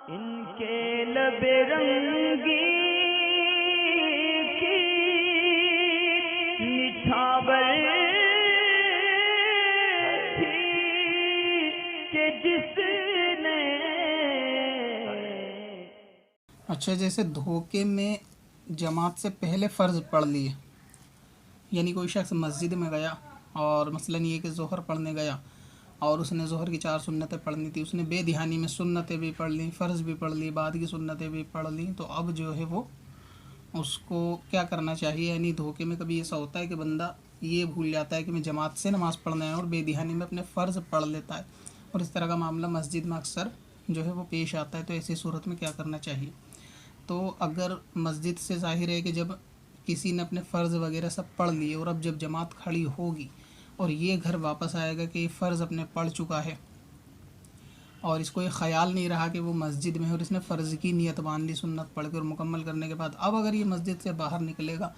इनके लबे रंगी की निछावर थी कि जिसने। अच्छा, जैसे धोखे में जमात से पहले फ़र्ज़ पढ़ लिए, यानी कोई शख्स मस्जिद में गया और मसलन ये कि ज़ोहर पढ़ने गया और उसने ज़ोहर की 4 सुन्नतें पढ़नी थी, उसने बेदिहानी में सुन्नतें भी पढ़ लीं, फ़र्ज़ भी पढ़ ली, बाद की सुन्नतें भी पढ़ लीं, तो अब जो है वो उसको क्या करना चाहिए। यानी धोखे में कभी ऐसा होता है कि बंदा ये भूल जाता है कि मैं जमात से नमाज़ पढ़ना है और बेदिहानी में अपने फ़र्ज़ पढ़ लेता है, और इस तरह का मामला मस्जिद में अक्सर जो है वो पेश आता है। तो ऐसी सूरत में क्या करना चाहिए। तो अगर मस्जिद से ज़ाहिर है कि जब किसी ने अपने फ़र्ज़ वगैरह सब पढ़ लिए और अब जब जमात खड़ी होगी और ये घर वापस आएगा कि फ़र्ज़ अपने पढ़ चुका है और इसको ये ख़याल नहीं रहा कि वो मस्जिद में है और इसने फ़र्ज़ की नियत बांध ली सुन्नत पढ़ के और मुकम्मल करने के बाद, अब अगर ये मस्जिद से बाहर निकलेगा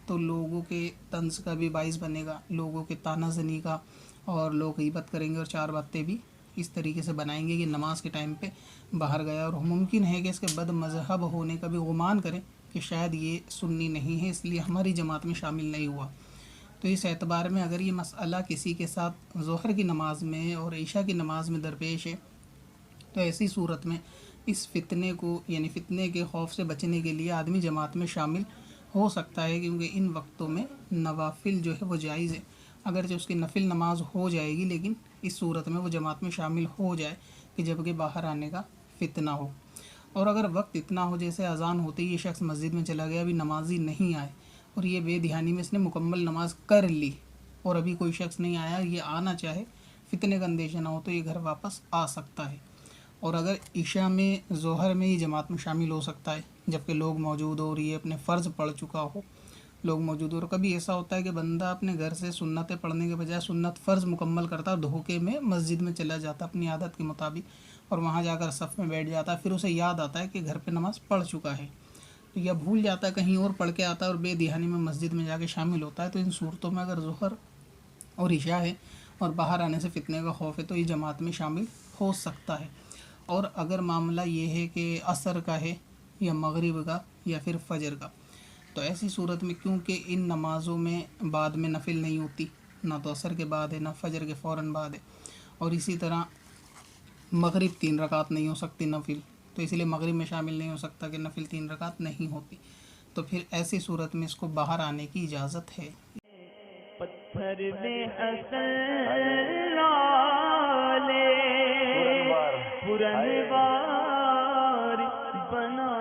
तो लोगों के तंज़ का भी बाइस बनेगा, लोगों के तानाज़नी का, और लोग गीबत करेंगे और 4 बातें भी इस तरीके से बनाएंगे कि नमाज के टाइम पे बाहर गया, और मुमकिन है कि इसके बद मज़हब होने का भी गुमान करें कि शायद ये सुन्नी नहीं है इसलिए हमारी जमात में शामिल नहीं हुआ। तो इस एतबार में अगर ये मसला किसी के साथ ज़ोहर की नमाज़ में और ईशा की नमाज़ में दरपेश है, तो ऐसी सूरत में इस फ़ितने को, यानी फ़ितने के खौफ से बचने के लिए आदमी जमात में शामिल हो सकता है, क्योंकि इन वक्तों में नवाफिल जो है वो जायज़ है। अगर जो उसकी नफिल नमाज हो जाएगी, लेकिन इस सूरत में वो जमात में शामिल हो जाए कि जबकि बाहर आने का फ़ितना हो। और अगर वक्त इतना हो जैसे अज़ान होते ही ये शख्स मस्जिद में चला गया, अभी नमाजी नहीं आए और ये बेदिहानी में इसने मुकम्मल नमाज कर ली और अभी कोई शख्स नहीं आया, ये आना चाहे, फ़ितने का अंदेशा ना हो, तो ये घर वापस आ सकता है। और अगर इशा में ज़ोहर में ही जमात में शामिल हो सकता है जबकि लोग मौजूद हो और ये अपने फ़र्ज़ पढ़ चुका हो, लोग मौजूद हो। और कभी ऐसा होता है कि बंदा अपने घर से सुन्नतें पढ़ने के बजाय सुन्नत फ़र्ज़ मुकम्मल करता है, धोखे में मस्जिद में चला जाता अपनी आदत के मुताबिक और वहाँ जाकर सफ़ में बैठ जाता है, फिर उसे याद आता है कि घर पे नमाज़ पढ़ चुका है, तो यह भूल जाता है, कहीं और पढ़ के आता है और बेदिहानी में मस्जिद में जाके शामिल होता है। तो इन सूरतों में अगर ज़ोहर और इशा है और बाहर आने से फ़ितने का खौफ है तो ये जमात में शामिल हो सकता है। और अगर मामला ये है कि असर का है या मगरिब का या फिर फ़जर का, तो ऐसी सूरत में क्योंकि इन नमाज़ों में बाद में नफिल नहीं होती, ना तो असर के बाद है ना फ़जर के फ़ौरन बाद है, और इसी तरह मगरिब 3 रकात नहीं हो सकती नफिल, तो इसलिए मगरिब में शामिल नहीं हो सकता कि नफिल 3 रकात नहीं होती, तो फिर ऐसी सूरत में इसको बाहर आने की इजाज़त है। पत्थर में हसन लाले पुरनवार बना